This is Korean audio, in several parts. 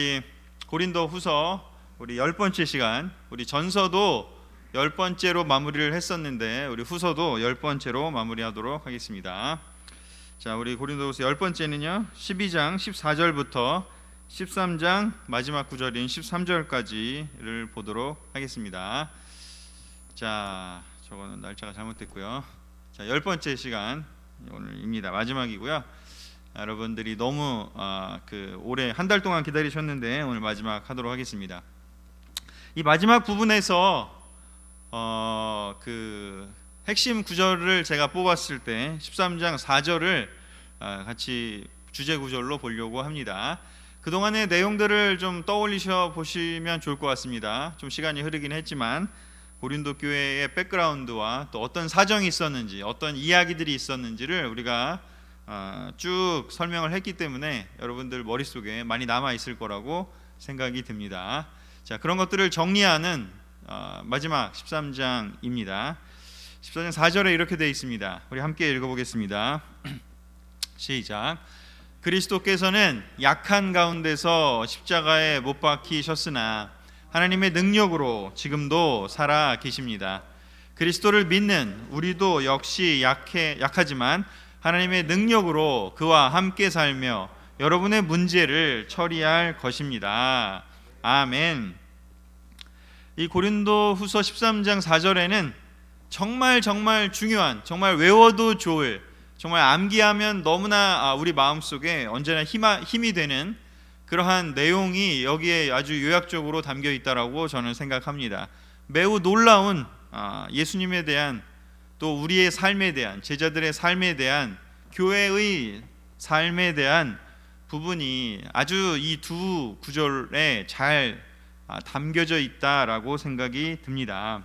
우리 고린도 후서 우리 10번째 시간, 우리 전서도 10번째로 마무리를 했었는데 우리 후서도 10번째로 마무리하도록 하겠습니다. 자, 우리 고린도후서 10번째는요 12장 14절부터 13장 마지막 구절인 13절까지를 보도록 하겠습니다. 자, 저거는 날짜가 잘못됐고요. 자, 10번째 시간 오늘입니다. 마지막이고요. 여러분들이 너무 올해 한 달 동안 기다리셨는데 오늘 마지막 하도록 하겠습니다. 이 마지막 부분에서 핵심 구절을 제가 뽑았을 때 13장 4절을 같이 주제 구절로 보려고 합니다. 그동안의 내용들을 좀 떠올리셔 보시면 좋을 것 같습니다. 좀 시간이 흐르긴 했지만 고린도 교회의 백그라운드와 또 어떤 사정이 있었는지, 어떤 이야기들이 있었는지를 우리가 쭉 설명을 했기 때문에 여러분들 머릿속에 많이 남아 있을 거라고 생각이 듭니다. 자, 그런 것들을 정리하는 마지막 13장입니다. 14장 4절에 이렇게 되어 있습니다. 우리 함께 읽어보겠습니다. 시작. 그리스도께서는 약한 가운데서 십자가에 못 박히셨으나 하나님의 능력으로 지금도 살아 계십니다. 그리스도를 믿는 우리도 역시 약하지만 하나님의 능력으로 그와 함께 살며 여러분의 문제를 처리할 것입니다. 아멘. 이 고린도 후서 13장 4절에는 정말 중요한, 정말 외워도 좋을, 정말 암기하면 너무나 우리 마음속에 언제나 힘이 되는 그러한 내용이 여기에 아주 요약적으로 담겨 있다라고 저는 생각합니다. 매우 놀라운 예수님에 대한, 또 우리의 삶에 대한, 제자들의 삶에 대한, 교회의 삶에 대한 부분이 아주 이 두 구절에 잘 담겨져 있다라고 생각이 듭니다.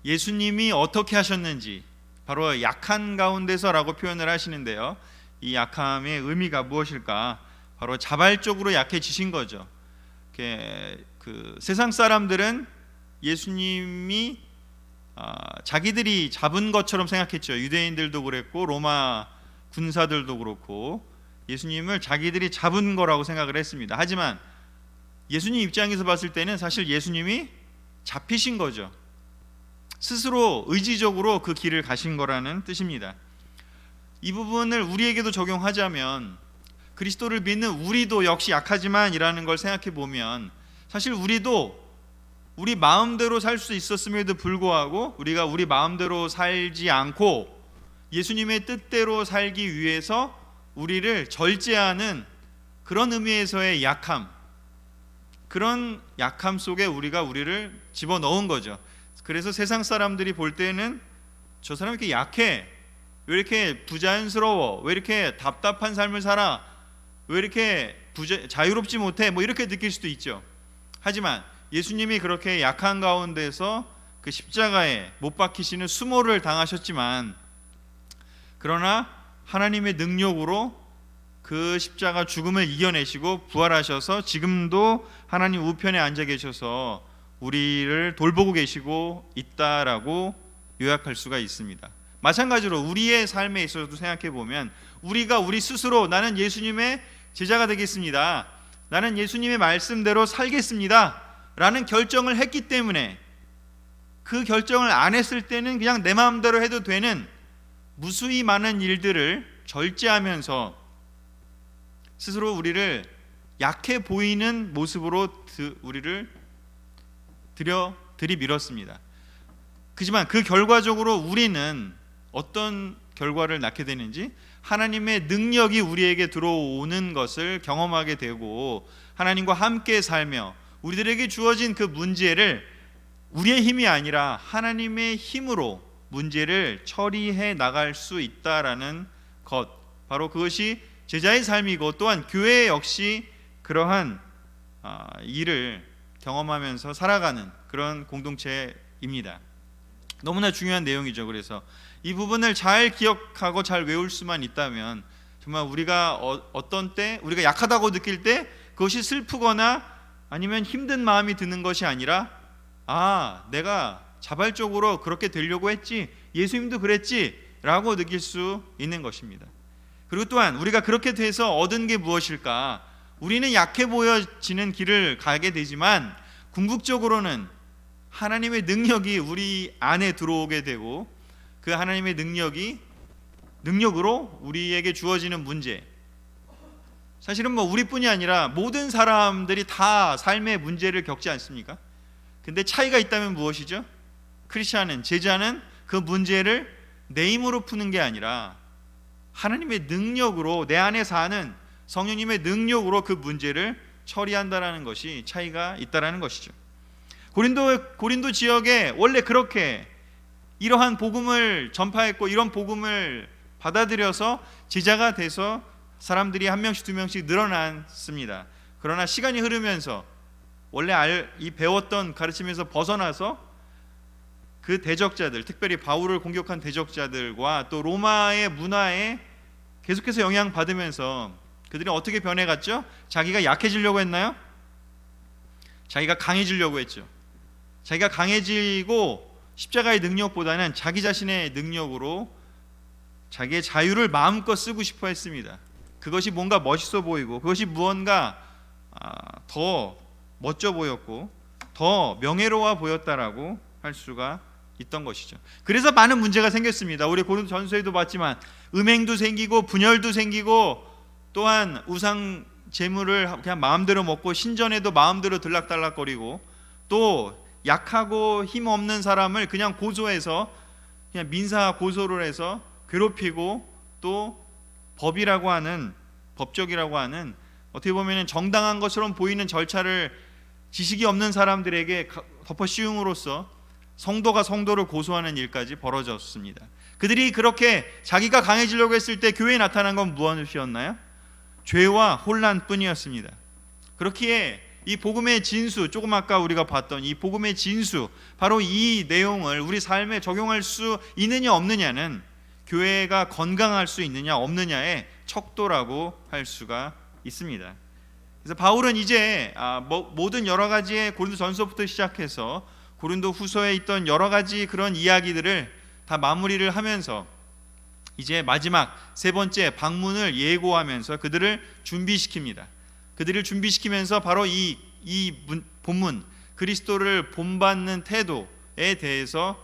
예수님이 어떻게 하셨는지, 바로 약한 가운데서라고 표현을 하시는데요, 이 약함의 의미가 무엇일까? 바로 자발적으로 약해지신 거죠. 세상 사람들은 예수님이 자기들이 잡은 것처럼 생각했죠. 유대인들도 그랬고 로마 군사들도 그렇고 예수님을 자기들이 잡은 거라고 생각을 했습니다. 하지만 예수님 입장에서 봤을 때는 사실 예수님이 잡히신 거죠. 스스로 의지적으로 그 길을 가신 거라는 뜻입니다. 이 부분을 우리에게도 적용하자면 그리스도를 믿는 우리도 역시 약하지만 이라는 걸 생각해 보면 사실 우리도 우리 마음대로 살 수 있었음에도 불구하고 우리가 우리 마음대로 살지 않고 예수님의 뜻대로 살기 위해서 우리를 절제하는 그런 의미에서의 약함, 그런 약함 속에 우리를 집어넣은 거죠. 그래서 세상 사람들이 볼 때는 저 사람이 이렇게 약해, 왜 이렇게 부자연스러워, 왜 이렇게 답답한 삶을 살아, 왜 이렇게 자유롭지 못해, 뭐 이렇게 느낄 수도 있죠. 하지만 예수님이 그렇게 약한 가운데서 그 십자가에 못 박히시는 수모를 당하셨지만, 그러나 하나님의 능력으로 그 십자가 죽음을 이겨내시고 부활하셔서 지금도 하나님 우편에 앉아 계셔서 우리를 돌보고 계시고 있다라고 요약할 수가 있습니다. 마찬가지로 우리의 삶에 있어서도 생각해 보면 우리가 우리 스스로 나는 예수님의 제자가 되겠습니다, 나는 예수님의 말씀대로 살겠습니다 라는 결정을 했기 때문에, 그 결정을 안 했을 때는 그냥 내 마음대로 해도 되는 무수히 많은 일들을 절제하면서 스스로 우리를 약해 보이는 모습으로 우리를 들이밀었습니다. 그렇지만 그 결과적으로 우리는 어떤 결과를 낳게 되는지, 하나님의 능력이 우리에게 들어오는 것을 경험하게 되고 하나님과 함께 살며 우리들에게 주어진 그 문제를 우리의 힘이 아니라 하나님의 힘으로 문제를 처리해 나갈 수 있다라는 것, 바로 그것이 제자의 삶이고 또한 교회 역시 그러한 일을 경험하면서 살아가는 그런 공동체입니다. 너무나 중요한 내용이죠. 그래서 이 부분을 잘 기억하고 잘 외울 수만 있다면 정말 우리가 어떤 때 우리가 약하다고 느낄 때 그것이 슬프거나 아니면 힘든 마음이 드는 것이 아니라, 내가 자발적으로 그렇게 되려고 했지, 예수님도 그랬지 라고 느낄 수 있는 것입니다. 그리고 또한 우리가 그렇게 돼서 얻은 게 무엇일까? 우리는 약해 보여지는 길을 가게 되지만 궁극적으로는 하나님의 능력이 우리 안에 들어오게 되고 그 하나님의 능력으로 우리에게 주어지는 문제, 사실은 우리뿐이 아니라 모든 사람들이 다 삶의 문제를 겪지 않습니까? 근데 차이가 있다면 무엇이죠? 크리스찬은, 제자는 그 문제를 내 힘으로 푸는 게 아니라 하나님의 능력으로, 내 안에 사는 성령님의 능력으로 그 문제를 처리한다라는 것이 차이가 있다라는 것이죠. 고린도 지역에 원래 그렇게 이러한 복음을 전파했고 이런 복음을 받아들여서 제자가 돼서 사람들이 한 명씩 두 명씩 늘어났습니다. 그러나 시간이 흐르면서 원래 이 배웠던 가르침에서 벗어나서 그 대적자들, 특별히 바울을 공격한 대적자들과 또 로마의 문화에 계속해서 영향받으면서 그들이 어떻게 변해갔죠? 자기가 약해지려고 했나요? 자기가 강해지려고 했죠. 자기가 강해지고 십자가의 능력보다는 자기 자신의 능력으로 자기의 자유를 마음껏 쓰고 싶어 했습니다. 그것이 뭔가 멋있어 보이고 그것이 무언가 더 멋져 보였고 더 명예로워 보였다라고 할 수가 있던 것이죠. 그래서 많은 문제가 생겼습니다. 우리 고린도 전서에도 봤지만 음행도 생기고 분열도 생기고 또한 우상 제물을 그냥 마음대로 먹고 신전에도 마음대로 들락달락거리고 또 약하고 힘없는 사람을 그냥 고소해서 그냥 민사 고소를 해서 괴롭히고 또 법적이라고 하는 어떻게 보면 정당한 것처럼 보이는 절차를 지식이 없는 사람들에게 덮어 씌움으로써 성도가 성도를 고소하는 일까지 벌어졌습니다. 그들이 그렇게 자기가 강해지려고 했을 때 교회에 나타난 건 무엇이었나요? 죄와 혼란뿐이었습니다. 그렇기에 이 복음의 진수, 조금 아까 우리가 봤던 이 복음의 진수, 바로 이 내용을 우리 삶에 적용할 수 있느냐 없느냐는 교회가 건강할 수 있느냐 없느냐의 척도라고 할 수가 있습니다. 그래서 바울은 이제 모든 여러 가지의 고린도 전서부터 시작해서 고린도 후서에 있던 여러 가지 그런 이야기들을 다 마무리를 하면서 이제 마지막 세 번째 방문을 예고하면서 그들을 준비시킵니다. 그들을 준비시키면서 바로 이 본문, 그리스도를 본받는 태도에 대해서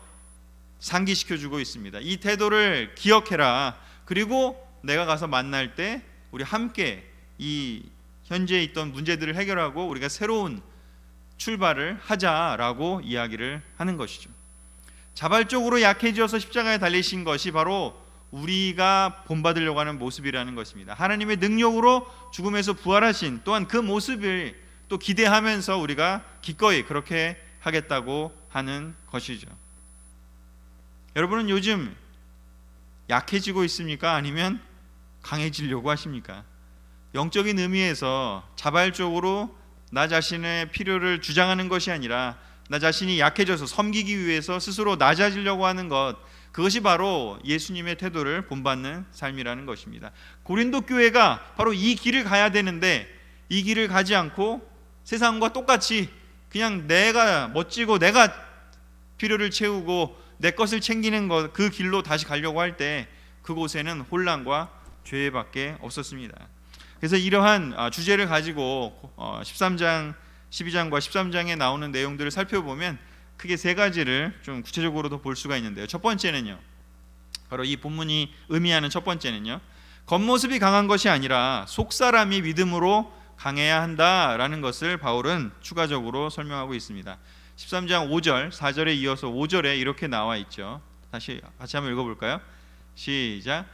상기시켜주고 있습니다. 이 태도를 기억해라. 그리고 내가 가서 만날 때 우리 함께 이 현재 있던 문제들을 해결하고 우리가 새로운 출발을 하자라고 이야기를 하는 것이죠. 자발적으로 약해지어서 십자가에 달리신 것이 바로 우리가 본받으려고 하는 모습이라는 것입니다. 하나님의 능력으로 죽음에서 부활하신 또한 그 모습을 또 기대하면서 우리가 기꺼이 그렇게 하겠다고 하는 것이죠. 여러분은 요즘 약해지고 있습니까? 아니면 강해지려고 하십니까? 영적인 의미에서 자발적으로 나 자신의 필요를 주장하는 것이 아니라 나 자신이 약해져서 섬기기 위해서 스스로 낮아지려고 하는 것, 그것이 바로 예수님의 태도를 본받는 삶이라는 것입니다. 고린도 교회가 바로 이 길을 가야 되는데 이 길을 가지 않고 세상과 똑같이 그냥 내가 멋지고 내가 필요를 채우고 내 것을 챙기는 것, 그 길로 다시 가려고 할 때 그곳에는 혼란과 죄밖에 없었습니다. 그래서 이러한 주제를 가지고 13장, 12장과 13장에 나오는 내용들을 살펴보면 크게 세 가지를 좀 구체적으로도 볼 수가 있는데요. 첫 번째는요, 바로 이 본문이 의미하는 첫 번째는요, 겉모습이 강한 것이 아니라 속사람이 믿음으로 강해야 한다라는 것을 바울은 추가적으로 설명하고 있습니다. 13장 5절, 4절에 이어서 5절에 이렇게 나와 있죠. 다시 같이 한번 읽어볼까요? 시작.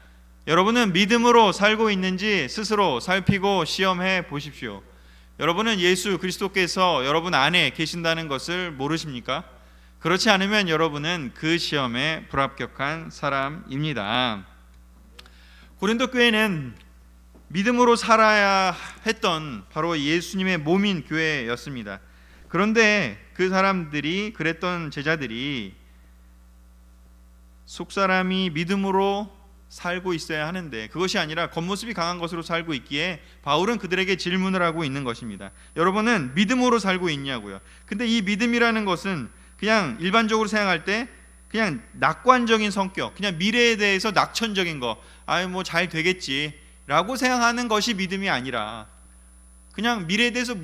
여러분은 믿음으로 살고 있는지 스스로 살피고 시험해 보십시오. 여러분은 예수 그리스도께서 여러분 안에 계신다는 것을 모르십니까? 그렇지 않으면 여러분은 그 시험에 불합격한 사람입니다. 고린도 교회는 믿음으로 살아야 했던 바로 예수님의 몸인 교회였습니다. 그런데 그 사람들이, 그랬던 제자들이 속사람이 믿음으로 살고 있어야 하는데 그것이 아니라 겉모습이 강한 것으로 살고 있기에 바울은 그들에게 질문을 하고 있는 것입니다. 여러분은 믿음으로 살고 있냐고요. 근데 이 믿음이라는 것은 그냥 일반적으로 생각할 때 그냥 낙관적인 성격, 그냥 미래에 대해서 낙천적인 거, 뭐 잘 되겠지 라고 생각하는 것이 믿음이 아니라 그냥 미래에 대해서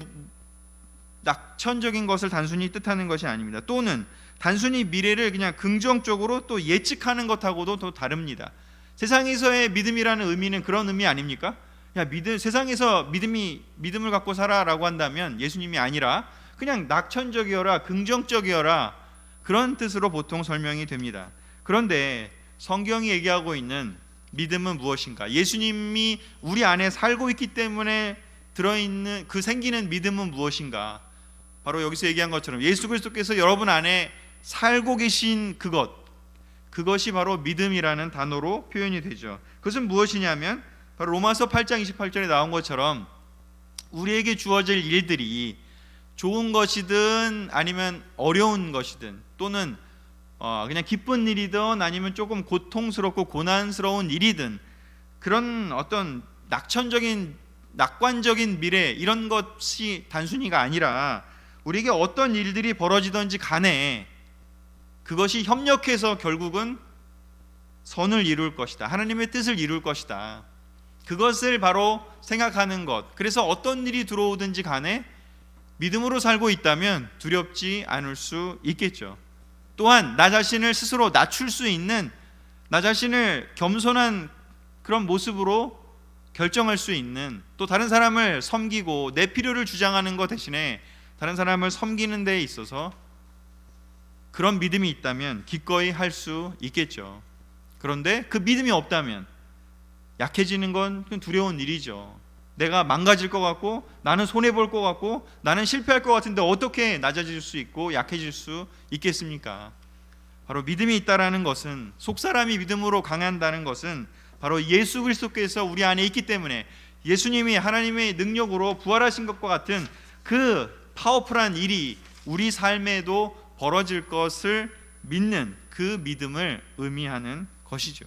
낙천적인 것을 단순히 뜻하는 것이 아닙니다. 또는 단순히 미래를 그냥 긍정적으로 또 예측하는 것하고도 또 다릅니다. 세상에서의 믿음이라는 의미는 그런 의미 아닙니까? 야, 세상에서 믿음을 갖고 살아라고 한다면 예수님이 아니라 그냥 낙천적이어라, 긍정적이어라, 그런 뜻으로 보통 설명이 됩니다. 그런데 성경이 얘기하고 있는 믿음은 무엇인가? 예수님이 우리 안에 살고 있기 때문에 들어있는 그 생기는 믿음은 무엇인가? 바로 여기서 얘기한 것처럼 예수 그리스도께서 여러분 안에 살고 계신 그것이 바로 믿음이라는 단어로 표현이 되죠. 그것은 무엇이냐면 바로 로마서 8장 28절에 나온 것처럼 우리에게 주어질 일들이 좋은 것이든 아니면 어려운 것이든 또는 그냥 기쁜 일이든 아니면 조금 고통스럽고 고난스러운 일이든 그런 어떤 낙관적인 미래 이런 것이 단순히가 아니라 우리에게 어떤 일들이 벌어지든지 간에 그것이 협력해서 결국은 선을 이룰 것이다. 하나님의 뜻을 이룰 것이다. 그것을 바로 생각하는 것. 그래서 어떤 일이 들어오든지 간에 믿음으로 살고 있다면 두렵지 않을 수 있겠죠. 또한 나 자신을 스스로 낮출 수 있는, 나 자신을 겸손한 그런 모습으로 결정할 수 있는, 또 다른 사람을 섬기고 내 필요를 주장하는 것 대신에 다른 사람을 섬기는 데 있어서 그런 믿음이 있다면 기꺼이 할 수 있겠죠. 그런데 그 믿음이 없다면 약해지는 건 두려운 일이죠. 내가 망가질 것 같고 나는 손해볼 것 같고 나는 실패할 것 같은데 어떻게 낮아질 수 있고 약해질 수 있겠습니까? 바로 믿음이 있다라는 것은, 속사람이 믿음으로 강한다는 것은 바로 예수 그리스도께서 우리 안에 있기 때문에 예수님이 하나님의 능력으로 부활하신 것과 같은 그 파워풀한 일이 우리 삶에도 벌어질 것을 믿는 그 믿음을 의미하는 것이죠.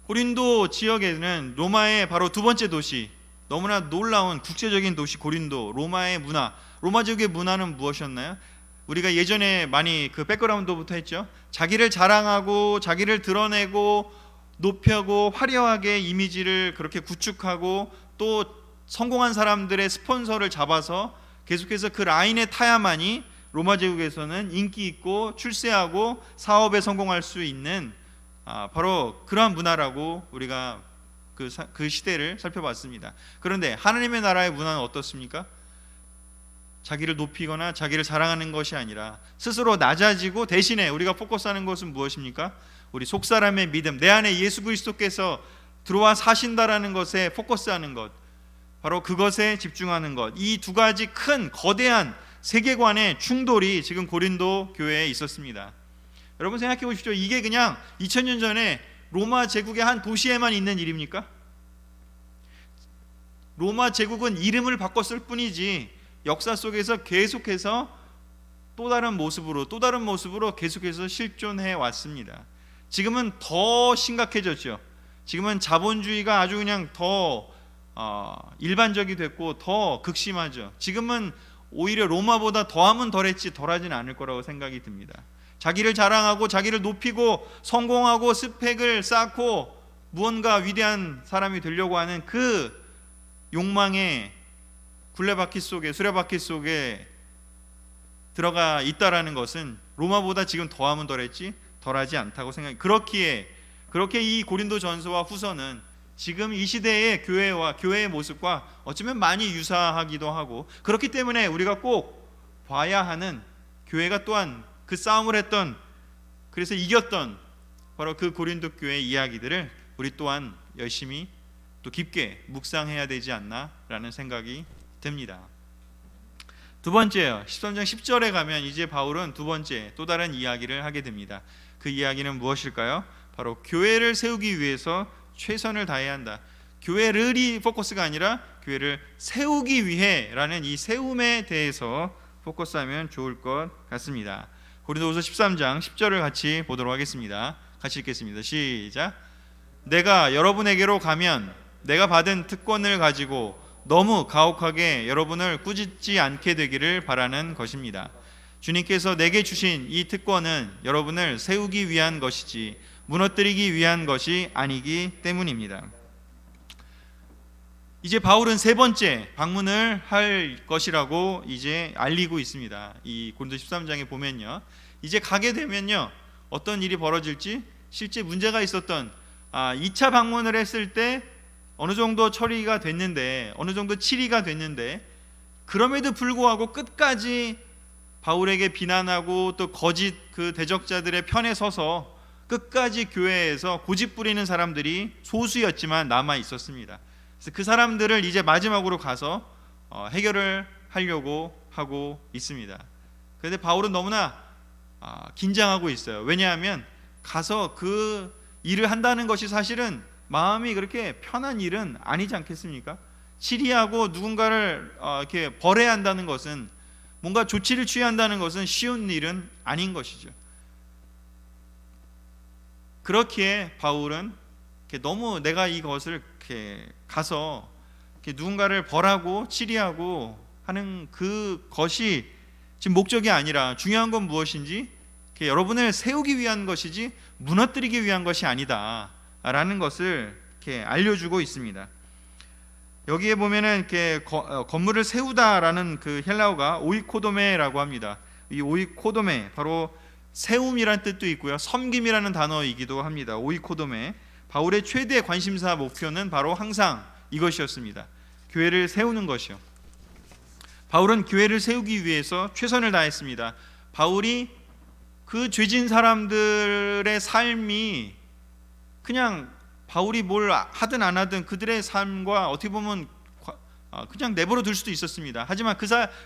고린도 지역에는 로마의 바로 두 번째 도시, 너무나 놀라운 국제적인 도시 고린도, 로마의 문화, 로마 제국의 문화는 무엇이었나요? 우리가 예전에 많이 그 백그라운드부터 했죠. 자기를 자랑하고 자기를 드러내고 높여고 화려하게 이미지를 그렇게 구축하고 또 성공한 사람들의 스폰서를 잡아서 계속해서 그 라인에 타야만이 로마 제국에서는 인기 있고 출세하고 사업에 성공할 수 있는 바로 그러한 문화라고 우리가 그 시대를 살펴봤습니다. 그런데 하나님의 나라의 문화는 어떻습니까? 자기를 높이거나 자기를 자랑하는 것이 아니라 스스로 낮아지고 대신에 우리가 포커스하는 것은 무엇입니까? 우리 속사람의 믿음, 내 안에 예수 그리스도께서 들어와 사신다라는 것에 포커스하는 것, 바로 그것에 집중하는 것. 이 두 가지 큰 거대한 세계관의 충돌이 지금 고린도 교회에 있었습니다. 여러분 생각해 보십시오. 이게 그냥 2000년 전에 로마 제국의 한 도시에만 있는 일입니까? 로마 제국은 이름을 바꿨을 뿐이지 역사 속에서 계속해서 또 다른 모습으로 계속해서 실존해 왔습니다. 지금은 더 심각해졌죠. 지금은 자본주의가 아주 그냥 더 일반적이 됐고 더 극심하죠. 지금은 오히려 로마보다 더하면 덜했지 덜하진 않을 거라고 생각이 듭니다. 자기를 자랑하고 자기를 높이고 성공하고 스펙을 쌓고 무언가 위대한 사람이 되려고 하는 그 욕망의 수레바퀴 속에 들어가 있다라는 것은 로마보다 지금 더하면 덜했지 덜하지 않다고 생각이. 그렇게 이 고린도 전서와 후서는 지금 이 시대의 교회의 모습과 어쩌면 많이 유사하기도 하고, 그렇기 때문에 우리가 꼭 봐야 하는, 교회가 또한 그 싸움을 했던, 그래서 이겼던 바로 그 고린도 교회의 이야기들을 우리 또한 열심히 또 깊게 묵상해야 되지 않나라는 생각이 듭니다. 두 번째요, 13장 10절에 가면 이제 바울은 두 번째 또 다른 이야기를 하게 됩니다. 그 이야기는 무엇일까요? 바로 교회를 세우기 위해서 최선을 다해야 한다. 교회를이 포커스가 아니라 교회를 세우기 위해라는 이 세움에 대해서 포커스하면 좋을 것 같습니다. 고린도후서 13장 10절을 같이 보도록 하겠습니다. 같이 읽겠습니다. 시작. 내가 여러분에게로 가면 내가 받은 특권을 가지고 너무 가혹하게 여러분을 꾸짖지 않게 되기를 바라는 것입니다. 주님께서 내게 주신 이 특권은 여러분을 세우기 위한 것이지 무너뜨리기 위한 것이 아니기 때문입니다. 이제 바울은 세 번째 방문을 할 것이라고 이제 알리고 있습니다. 이 고린도 13장에 보면요, 이제 가게 되면요 어떤 일이 벌어질지, 실제 문제가 있었던 2차 방문을 했을 때 어느 정도 처리가 됐는데, 어느 정도 치리가 됐는데, 그럼에도 불구하고 끝까지 바울에게 비난하고 또 거짓 그 대적자들의 편에 서서 끝까지 교회에서 고집 부리는 사람들이 소수였지만 남아 있었습니다. 그래서 그 사람들을 이제 마지막으로 가서 해결을 하려고 하고 있습니다. 그런데 바울은 너무나 긴장하고 있어요. 왜냐하면 가서 그 일을 한다는 것이 사실은 마음이 그렇게 편한 일은 아니지 않겠습니까? 치리하고 누군가를 이렇게 벌해야 한다는 것은, 뭔가 조치를 취해야 한다는 것은 쉬운 일은 아닌 것이죠. 그렇기에 바울은 너무 내가 이것을 이렇게 가서 이렇게 누군가를 벌하고 치리하고 하는 그것이 지금 목적이 아니라, 중요한 건 무엇인지 여러분을 세우기 위한 것이지 무너뜨리기 위한 것이 아니다 라는 것을 이렇게 알려주고 있습니다. 여기에 보면은 이렇게 건물을 세우다라는 그 헬라어가 오이코도메라고 합니다. 이 오이코도메, 바로 세움이란 뜻도 있고요, 섬김이라는 단어이기도 합니다. 오이코도메. 바울의 최대 관심사 목표는 바로 항상 이것이었습니다. 교회를 세우는 것이요. 바울은 교회를 세우기 위해서 최선을 다했습니다. 바울이 그 죄진 사람들의 삶이 그냥 바울이 뭘 하든 안 하든 그들의 삶과 어떻게 보면 그냥 내버려 둘 수도 있었습니다. 하지만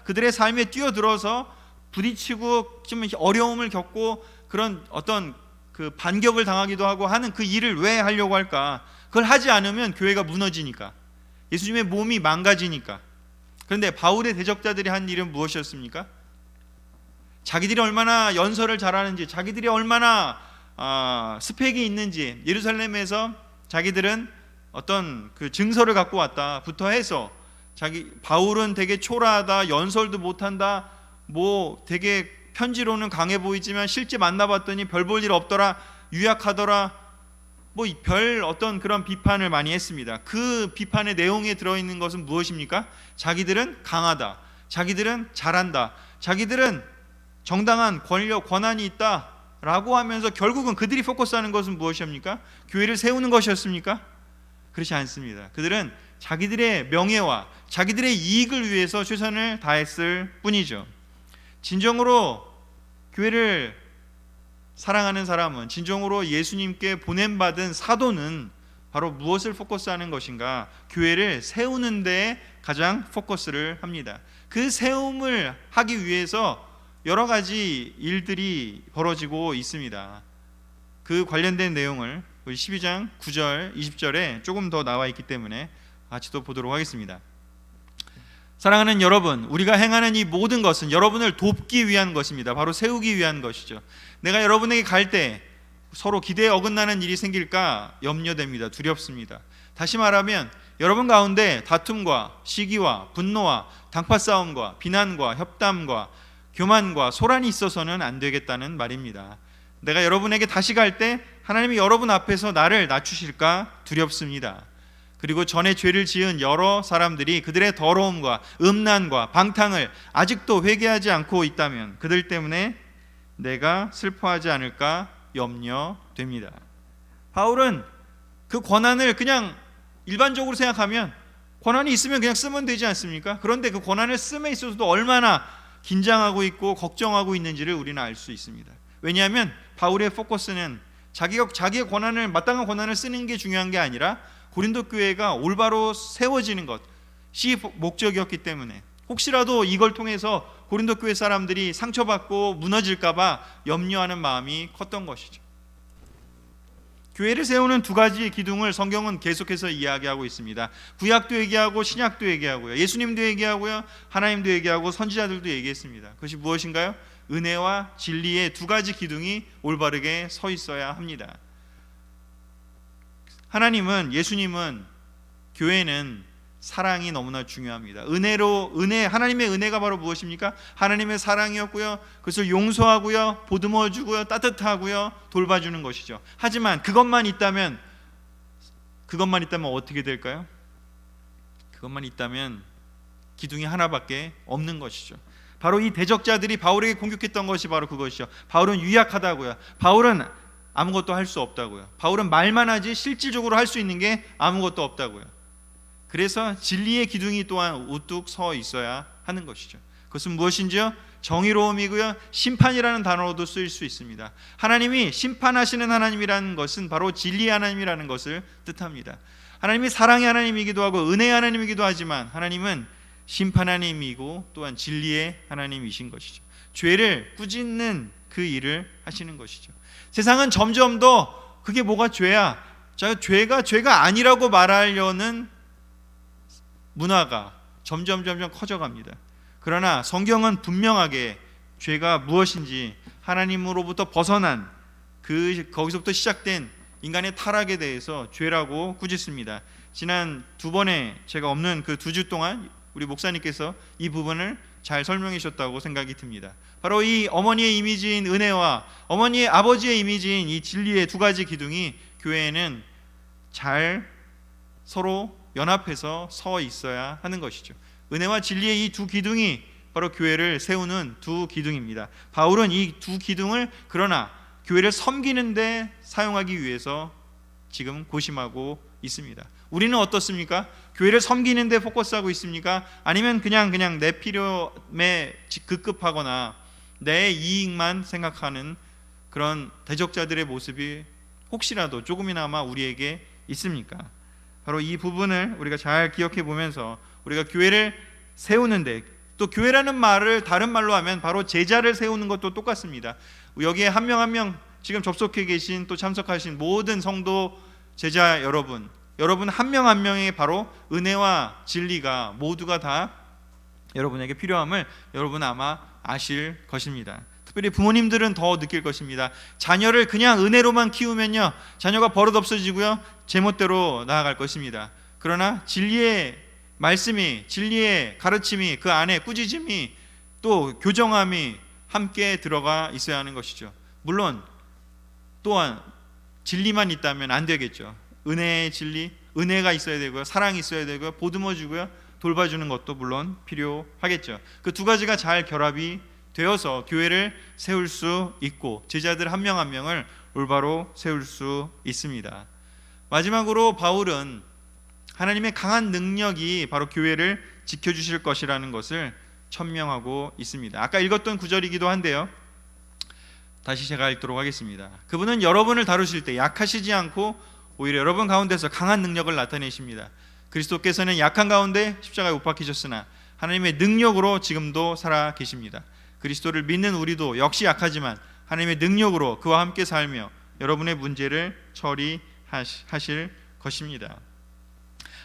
그들의 삶에 뛰어들어서 부딪히고 좀 어려움을 겪고 그런 어떤 그 반격을 당하기도 하고 하는 그 일을 왜 하려고 할까? 그걸 하지 않으면 교회가 무너지니까, 예수님의 몸이 망가지니까. 그런데 바울의 대적자들이 한 일은 무엇이었습니까? 자기들이 얼마나 연설을 잘하는지, 자기들이 얼마나 스펙이 있는지, 예루살렘에서 자기들은 어떤 그 증서를 갖고 왔다부터 해서 바울은 되게 초라하다, 연설도 못한다, 뭐 되게 편지로는 강해 보이지만 실제 만나봤더니 별 볼 일 없더라, 유약하더라, 뭐 별 어떤 그런 비판을 많이 했습니다. 그 비판의 내용에 들어있는 것은 무엇입니까? 자기들은 강하다, 자기들은 잘한다, 자기들은 정당한 권한이 있다 라고 하면서 결국은 그들이 포커스하는 것은 무엇입니까? 교회를 세우는 것이었습니까? 그렇지 않습니다. 그들은 자기들의 명예와 자기들의 이익을 위해서 최선을 다했을 뿐이죠. 진정으로 교회를 사랑하는 사람은, 진정으로 예수님께 보냄받은 사도는 바로 무엇을 포커스하는 것인가? 교회를 세우는 데 가장 포커스를 합니다. 그 세움을 하기 위해서 여러 가지 일들이 벌어지고 있습니다. 그 관련된 내용을 우리 12장 9절 20절에 조금 더 나와 있기 때문에 같이 또 보도록 하겠습니다. 사랑하는 여러분, 우리가 행하는 이 모든 것은 여러분을 돕기 위한 것입니다. 바로 세우기 위한 것이죠. 내가 여러분에게 갈 때 서로 기대에 어긋나는 일이 생길까 염려됩니다. 두렵습니다. 다시 말하면 여러분 가운데 다툼과 시기와 분노와 당파 싸움과 비난과 협담과 교만과 소란이 있어서는 안 되겠다는 말입니다. 내가 여러분에게 다시 갈 때 하나님이 여러분 앞에서 나를 낮추실까 두렵습니다. 그리고 전에 죄를 지은 여러 사람들이 그들의 더러움과 음란과 방탕을 아직도 회개하지 않고 있다면 그들 때문에 내가 슬퍼하지 않을까 염려됩니다. 바울은 그 권한을 그냥 일반적으로 생각하면 권한이 있으면 그냥 쓰면 되지 않습니까? 그런데 그 권한을 씀에 있어서도 얼마나 긴장하고 있고 걱정하고 있는지를 우리는 알 수 있습니다. 왜냐하면 바울의 포커스는 자기의 권한을, 마땅한 권한을 쓰는 게 중요한 게 아니라 고린도 교회가 올바로 세워지는 것이 목적이었기 때문에, 혹시라도 이걸 통해서 고린도 교회 사람들이 상처받고 무너질까 봐 염려하는 마음이 컸던 것이죠. 교회를 세우는 두 가지 기둥을 성경은 계속해서 이야기하고 있습니다. 구약도 얘기하고 신약도 얘기하고요, 예수님도 얘기하고요, 하나님도 얘기하고 선지자들도 얘기했습니다. 그것이 무엇인가요? 은혜와 진리의 두 가지 기둥이 올바르게 서 있어야 합니다. 하나님은, 예수님은, 교회는 사랑이 너무나 중요합니다. 하나님의 은혜가 바로 무엇입니까? 하나님의 사랑이었고요, 그것을 용서하고요, 보듬어 주고요, 따뜻하고요, 돌봐주는 것이죠. 하지만 그것만 있다면 어떻게 될까요? 그것만 있다면 기둥이 하나밖에 없는 것이죠. 바로 이 대적자들이 바울에게 공격했던 것이 바로 그것이죠. 바울은 유약하다고요. 바울은 아무것도 할 수 없다고요. 바울은 말만 하지 실질적으로 할 수 있는 게 아무것도 없다고요. 그래서 진리의 기둥이 또한 우뚝 서 있어야 하는 것이죠. 그것은 무엇인지요? 정의로움이고요, 심판이라는 단어로도 쓰일 수 있습니다. 하나님이 심판하시는 하나님이라는 것은 바로 진리의 하나님이라는 것을 뜻합니다. 하나님이 사랑의 하나님이기도 하고 은혜의 하나님이기도 하지만 하나님은 심판 하나님이고 또한 진리의 하나님이신 것이죠. 죄를 꾸짖는 그 일을 하시는 것이죠. 세상은 점점 더 그게 뭐가 죄야? 죄가 아니라고 말하려는 문화가 점점 커져갑니다. 그러나 성경은 분명하게 죄가 무엇인지, 하나님으로부터 벗어난 거기서부터 시작된 인간의 타락에 대해서 죄라고 꾸짖습니다. 지난 두 번에 제가 없는 그 2주 동안 우리 목사님께서 이 부분을 잘 설명해 주셨다고 생각이 듭니다. 바로 이 어머니의 이미지인 은혜와 아버지의 이미지인 이 진리의 두 가지 기둥이 교회에는 잘 서로 연합해서 서 있어야 하는 것이죠. 은혜와 진리의 이 두 기둥이 바로 교회를 세우는 두 기둥입니다. 바울은 이 두 기둥을 그러나 교회를 섬기는 데 사용하기 위해서 지금 고심하고 있습니다. 우리는 어떻습니까? 교회를 섬기는 데 포커스하고 있습니까? 아니면 그냥 내 필요에 급급하거나 내 이익만 생각하는 그런 대적자들의 모습이 혹시라도 조금이나마 우리에게 있습니까? 바로 이 부분을 우리가 잘 기억해 보면서 우리가 교회를 세우는데, 또 교회라는 말을 다른 말로 하면 바로 제자를 세우는 것도 똑같습니다. 여기에 한 명 한 명 지금 접속해 계신 또 참석하신 모든 성도 제자 여러분 한 명 한 명의 바로 은혜와 진리가 모두가 다 여러분에게 필요함을 여러분 아마 아실 것입니다. 특별히 부모님들은 더 느낄 것입니다. 자녀를 그냥 은혜로만 키우면요, 자녀가 버릇 없어지고요, 제멋대로 나아갈 것입니다. 그러나 진리의 말씀이, 진리의 가르침이, 그 안에 꾸짖음이 또 교정함이 함께 들어가 있어야 하는 것이죠. 물론 또한 진리만 있다면 안 되겠죠. 은혜의 진리, 은혜가 있어야 되고요, 사랑이 있어야 되고요, 보듬어주고요, 돌봐주는 것도 물론 필요하겠죠. 그 두 가지가 잘 결합이 되어서 교회를 세울 수 있고 제자들 한 명 한 명을 올바로 세울 수 있습니다. 마지막으로 바울은 하나님의 강한 능력이 바로 교회를 지켜주실 것이라는 것을 천명하고 있습니다. 아까 읽었던 구절이기도 한데요, 다시 제가 읽도록 하겠습니다. 그분은 여러분을 다루실 때 약하시지 않고 오히려 여러분 가운데서 강한 능력을 나타내십니다. 그리스도께서는 약한 가운데 십자가에 못 박히셨으나 하나님의 능력으로 지금도 살아 계십니다. 그리스도를 믿는 우리도 역시 약하지만 하나님의 능력으로 그와 함께 살며 여러분의 문제를 처리하실 것입니다.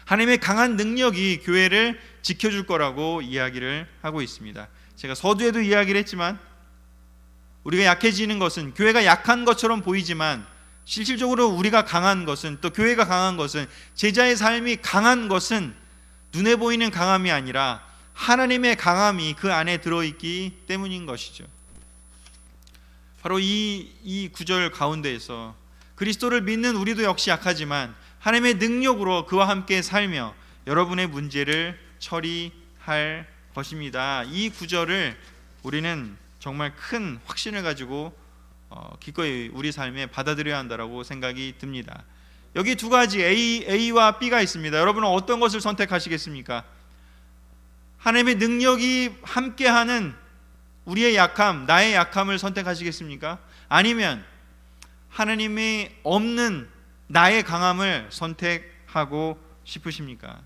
하나님의 강한 능력이 교회를 지켜줄 거라고 이야기를 하고 있습니다. 제가 서두에도 이야기를 했지만 우리가 약해지는 것은, 교회가 약한 것처럼 보이지만 실질적으로 우리가 강한 것은, 또 교회가 강한 것은, 제자의 삶이 강한 것은 눈에 보이는 강함이 아니라 하나님의 강함이 그 안에 들어있기 때문인 것이죠. 바로 이 구절 가운데에서 그리스도를 믿는 우리도 역시 약하지만 하나님의 능력으로 그와 함께 살며 여러분의 문제를 처리할 것입니다. 이 구절을 우리는 정말 큰 확신을 가지고 기꺼이 우리 삶에 받아들여야 한다고 생각이 듭니다. 여기 두 가지 A와 B가 있습니다. 여러분은 어떤 것을 선택하시겠습니까? 하나님의 능력이 함께하는 우리의 약함, 나의 약함을 선택하시겠습니까? 아니면 하나님이 없는 나의 강함을 선택하고 싶으십니까?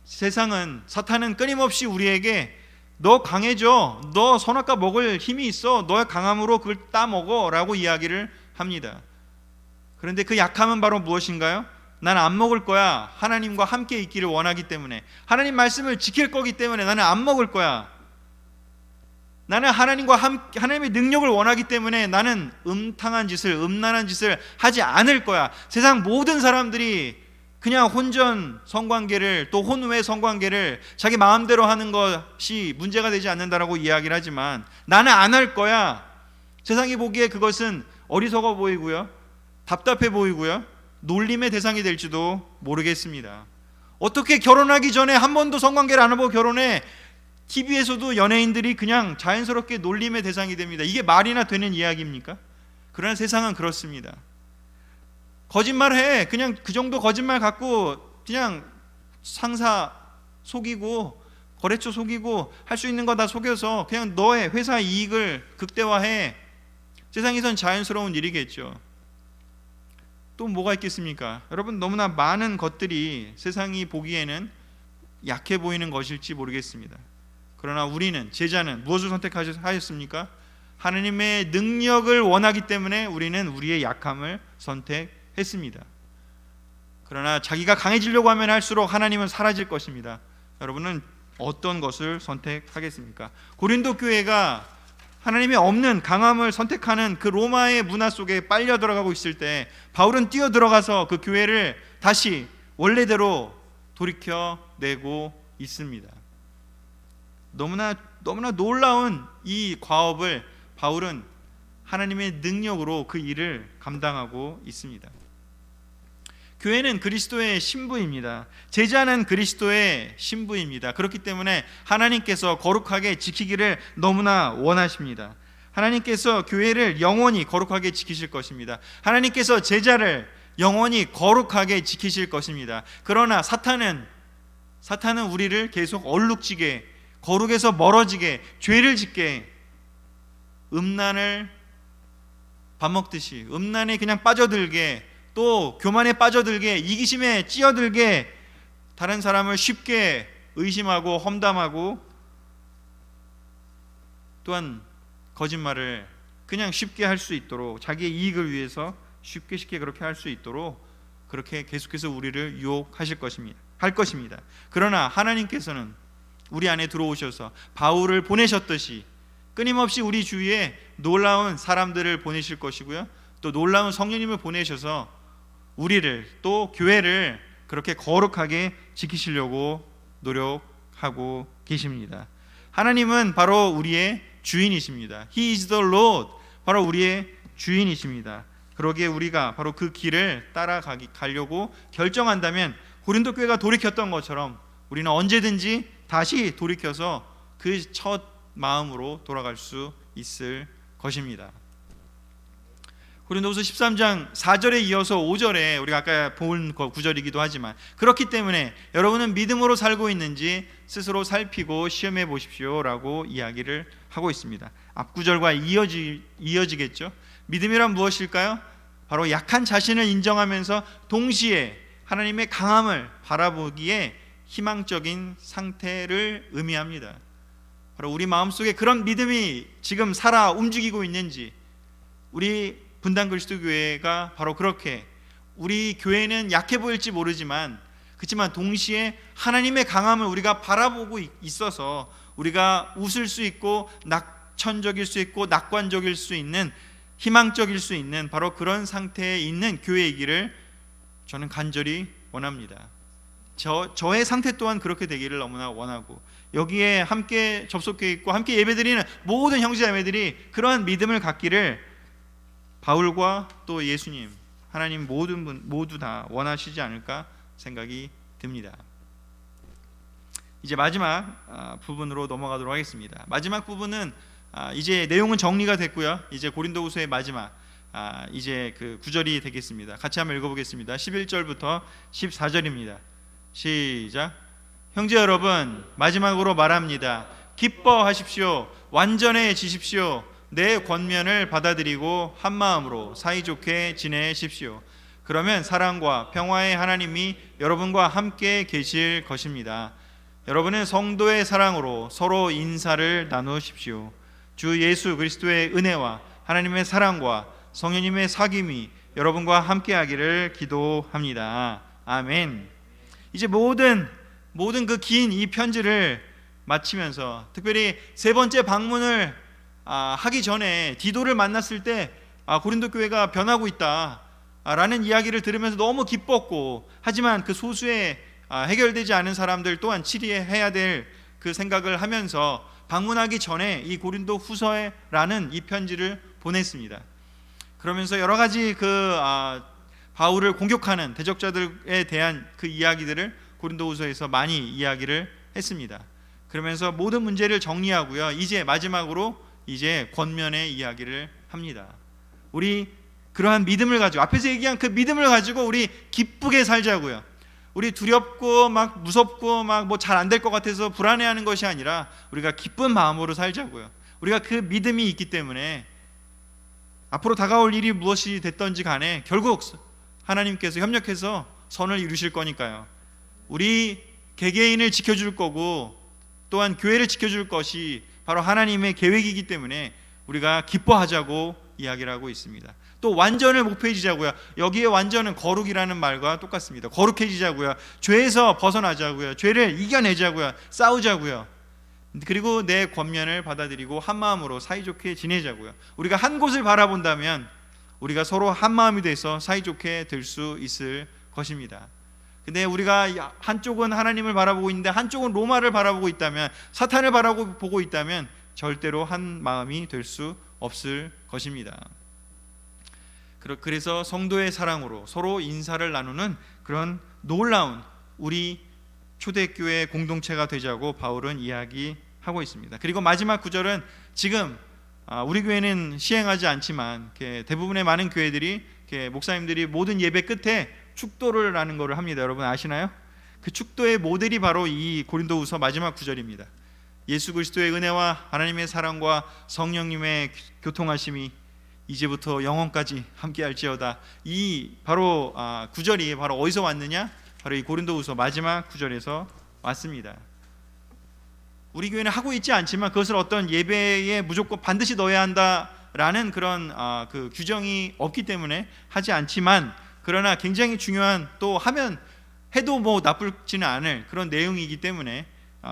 세상은, 사탄은 끊임없이 우리에게 너 강해져, 너 선악과 먹을 힘이 있어, 너의 강함으로 그걸 따먹어 라고 이야기를 합니다. 그런데 그 약함은 바로 무엇인가요? 나는 안 먹을 거야. 하나님과 함께 있기를 원하기 때문에, 하나님 말씀을 지킬 거기 때문에 나는 안 먹을 거야. 나는 하나님의 능력을 원하기 때문에 나는 음탕한 짓을, 음란한 짓을 하지 않을 거야. 세상 모든 사람들이 그냥 혼전 성관계를, 또 혼외 성관계를 자기 마음대로 하는 것이 문제가 되지 않는다라고 이야기를 하지만 나는 안 할 거야. 세상이 보기에 그것은 어리석어 보이고요, 답답해 보이고요, 놀림의 대상이 될지도 모르겠습니다. 어떻게 결혼하기 전에 한 번도 성관계를 안 하고 결혼해? TV에서도 연예인들이 그냥 자연스럽게 놀림의 대상이 됩니다. 이게 말이나 되는 이야기입니까? 그러나 세상은 그렇습니다. 거짓말해. 그냥 그 정도 거짓말 갖고 그냥 상사 속이고 거래처 속이고 할 수 있는 거 다 속여서 그냥 너의 회사 이익을 극대화해. 세상에선 자연스러운 일이겠죠. 또 뭐가 있겠습니까? 여러분, 너무나 많은 것들이 세상이 보기에는 약해 보이는 것일지 모르겠습니다. 그러나 우리는, 제자는 무엇을 선택하였습니까? 하나님의 능력을 원하기 때문에 우리는 우리의 약함을 선택했습니다. 그러나 자기가 강해지려고 하면 할수록 하나님은 사라질 것입니다. 여러분은 어떤 것을 선택하겠습니까? 고린도 교회가 하나님이 없는 강함을 선택하는 그 로마의 문화 속에 빨려 들어가고 있을 때 바울은 뛰어 들어가서 그 교회를 다시 원래대로 돌이켜내고 있습니다. 너무나 놀라운 이 과업을 바울은 하나님의 능력으로 그 일을 감당하고 있습니다. 교회는 그리스도의 신부입니다. 제자는 그리스도의 신부입니다. 그렇기 때문에 하나님께서 거룩하게 지키기를 너무나 원하십니다. 하나님께서 교회를 영원히 거룩하게 지키실 것입니다. 하나님께서 제자를 영원히 거룩하게 지키실 것입니다. 그러나 사탄은 우리를 계속 얼룩지게, 거룩에서 멀어지게, 죄를 짓게, 음란을 밥 먹듯이 음란에 그냥 빠져들게, 또 교만에 빠져들게, 이기심에 찌어들게, 다른 사람을 쉽게 의심하고 험담하고, 또한 거짓말을 그냥 쉽게 할 수 있도록, 자기의 이익을 위해서 쉽게 그렇게 할 수 있도록 그렇게 계속해서 우리를 유혹하실 것입니다. 그러나 하나님께서는 우리 안에 들어오셔서 바울을 보내셨듯이 끊임없이 우리 주위에 놀라운 사람들을 보내실 것이고요, 또 놀라운 성령님을 보내셔서 우리를, 또 교회를 그렇게 거룩하게 지키시려고 노력하고 계십니다. 하나님은 바로 우리의 주인이십니다. He is the Lord. 바로 우리의 주인이십니다. 그러기에 우리가 바로 그 길을 따라가려고 결정한다면 고린도 교회가 돌이켰던 것처럼 우리는 언제든지 다시 돌이켜서 그 첫 마음으로 돌아갈 수 있을 것입니다. 고린도후서 13장 4절에 이어서 5절에 우리가 아까 본 구절이기도 하지만, 그렇기 때문에 여러분은 믿음으로 살고 있는지 스스로 살피고 시험해 보십시오 라고 이야기를 하고 있습니다. 앞구절과 이어지겠죠. 믿음이란 무엇일까요? 바로 약한 자신을 인정하면서 동시에 하나님의 강함을 바라보기에 희망적인 상태를 의미합니다. 바로 우리 마음속에 그런 믿음이 지금 살아 움직이고 있는지, 우리 분당 그리스도교회가 바로 그렇게, 우리 교회는 약해 보일지 모르지만 그렇지만 동시에 하나님의 강함을 우리가 바라보고 있어서 우리가 웃을 수 있고 낙천적일 수 있고 낙관적일 수 있는, 희망적일 수 있는 바로 그런 상태에 있는 교회이기를 저는 간절히 원합니다. 저의 상태 또한 그렇게 되기를 너무나 원하고, 여기에 함께 접속해 있고 함께 예배드리는 모든 형제자매들이 그러한 믿음을 갖기를 바울과 또 예수님, 하나님 모든 분 모두 다 원하시지 않을까 생각이 듭니다. 이제 마지막 부분으로 넘어가도록 하겠습니다. 마지막 부분은 이제 내용은 정리가 됐고요. 이제 고린도후서의 마지막 이제 그 9절이 되겠습니다. 같이 한번 읽어보겠습니다. 11절부터 14절입니다. 시작. 형제 여러분, 마지막으로 말합니다. 기뻐하십시오. 완전해지십시오. 내 권면을 받아들이고 한 마음으로 사이좋게 지내십시오. 그러면 사랑과 평화의 하나님이 여러분과 함께 계실 것입니다. 여러분은 성도의 사랑으로 서로 인사를 나누십시오. 주 예수 그리스도의 은혜와 하나님의 사랑과 성령님의 사귐이 여러분과 함께하기를 기도합니다. 아멘. 이제 모든 그 긴 이 편지를 마치면서, 특별히 세 번째 방문을 하기 전에 디도를 만났을 때 고린도 교회가 변하고 있다라는 이야기를 들으면서 너무 기뻤고, 하지만 그 소수의 해결되지 않은 사람들 또한 치리해야 될 그 생각을 하면서 방문하기 전에 이 고린도 후서라는 이 편지를 보냈습니다. 그러면서 여러 가지 그 바울을 공격하는 대적자들에 대한 그 이야기들을 고린도후서에서 많이 이야기를 했습니다. 그러면서 모든 문제를 정리하고요. 이제 마지막으로 이제 권면의 이야기를 합니다. 우리 그러한 믿음을 가지고, 앞에서 얘기한 그 믿음을 가지고 우리 기쁘게 살자고요. 우리 두렵고 막 무섭고 막 뭐 잘 안 될 것 같아서 불안해하는 것이 아니라 우리가 기쁜 마음으로 살자고요. 우리가 그 믿음이 있기 때문에 앞으로 다가올 일이 무엇이 됐던지 간에 결국 하나님께서 협력해서 선을 이루실 거니까요. 우리 개개인을 지켜줄 거고 또한 교회를 지켜줄 것이 바로 하나님의 계획이기 때문에 우리가 기뻐하자고 이야기를 하고 있습니다. 또 완전을 목표에 지자고요. 여기에 완전은 거룩이라는 말과 똑같습니다. 거룩해지자고요. 죄에서 벗어나자고요. 죄를 이겨내자고요. 싸우자고요. 그리고 내 권면을 받아들이고 한 마음으로 사이좋게 지내자고요. 우리가 한 곳을 바라본다면 우리가 서로 한 마음이 돼서 사이좋게 될 수 있을 것입니다. 근데 우리가 한쪽은 하나님을 바라보고 있는데 한쪽은 로마를 바라보고 있다면, 사탄을 바라보고 있다면 절대로 한 마음이 될 수 없을 것입니다. 그래서 성도의 사랑으로 서로 인사를 나누는 그런 놀라운 우리 초대교회 공동체가 되자고 바울은 이야기하고 있습니다. 그리고 마지막 구절은 지금 우리 교회는 시행하지 않지만 대부분의 많은 교회들이 목사님들이 모든 예배 끝에 축도를 하는 것을 합니다. 여러분 아시나요? 그 축도의 모델이 바로 이 고린도후서 마지막 구절입니다. 예수 그리스도의 은혜와 하나님의 사랑과 성령님의 교통하심이 이제부터 영원까지 함께할지어다. 이 바로 구절이 바로 어디서 왔느냐? 바로 이 고린도후서 마지막 구절에서 왔습니다. 우리 교회는 하고 있지 않지만 그것을 어떤 예배에 무조건 반드시 넣어야 한다라는 그런 그 규정이 없기 때문에 하지 않지만, 그러나 굉장히 중요한, 또 하면 해도 뭐 나쁘지는 않을 그런 내용이기 때문에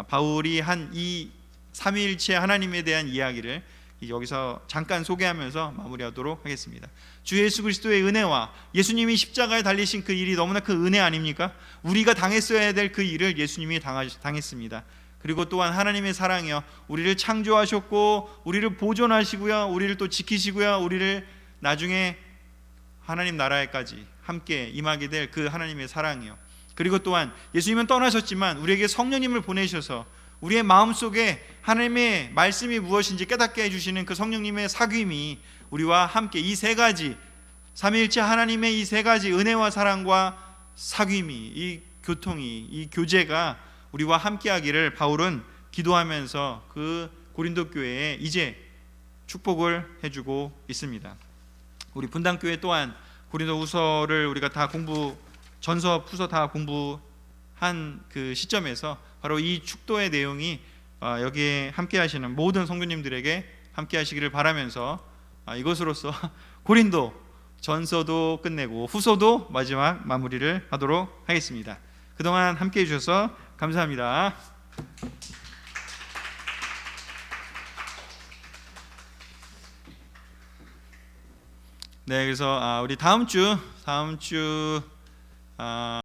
바울이 한 이 삼위일체 하나님에 대한 이야기를 여기서 잠깐 소개하면서 마무리하도록 하겠습니다. 주 예수 그리스도의 은혜와 예수님이 십자가에 달리신 그 일이 너무나 큰 은혜 아닙니까? 우리가 당했어야 될 그 일을 예수님이 당했습니다. 그리고 또한 하나님의 사랑이요, 우리를 창조하셨고 우리를 보존하시고요, 우리를 또 지키시고요, 우리를 나중에 하나님 나라에까지 함께 임하게 될 그 하나님의 사랑이요, 그리고 또한 예수님은 떠나셨지만 우리에게 성령님을 보내셔서 우리의 마음속에 하나님의 말씀이 무엇인지 깨닫게 해주시는 그 성령님의 사귐이 우리와 함께, 이 세 가지, 삼위일체 하나님의 이 세 가지 은혜와 사랑과 사귐이, 이 교통이, 이 교제가 우리와 함께하기를 바울은 기도하면서 그 고린도 교회에 이제 축복을 해주고 있습니다. 우리 분당교회 또한 고린도후서를 우리가 다 전서 푸서 다 공부한 그 시점에서 바로 이 축도의 내용이 여기에 함께 하시는 모든 성도님들에게 함께 하시기를 바라면서 이것으로서 고린도 전서도 끝내고 후서도 마지막 마무리를 하도록 하겠습니다. 그동안 함께 해주셔서 감사합니다. 네, 그래서 우리 다음 주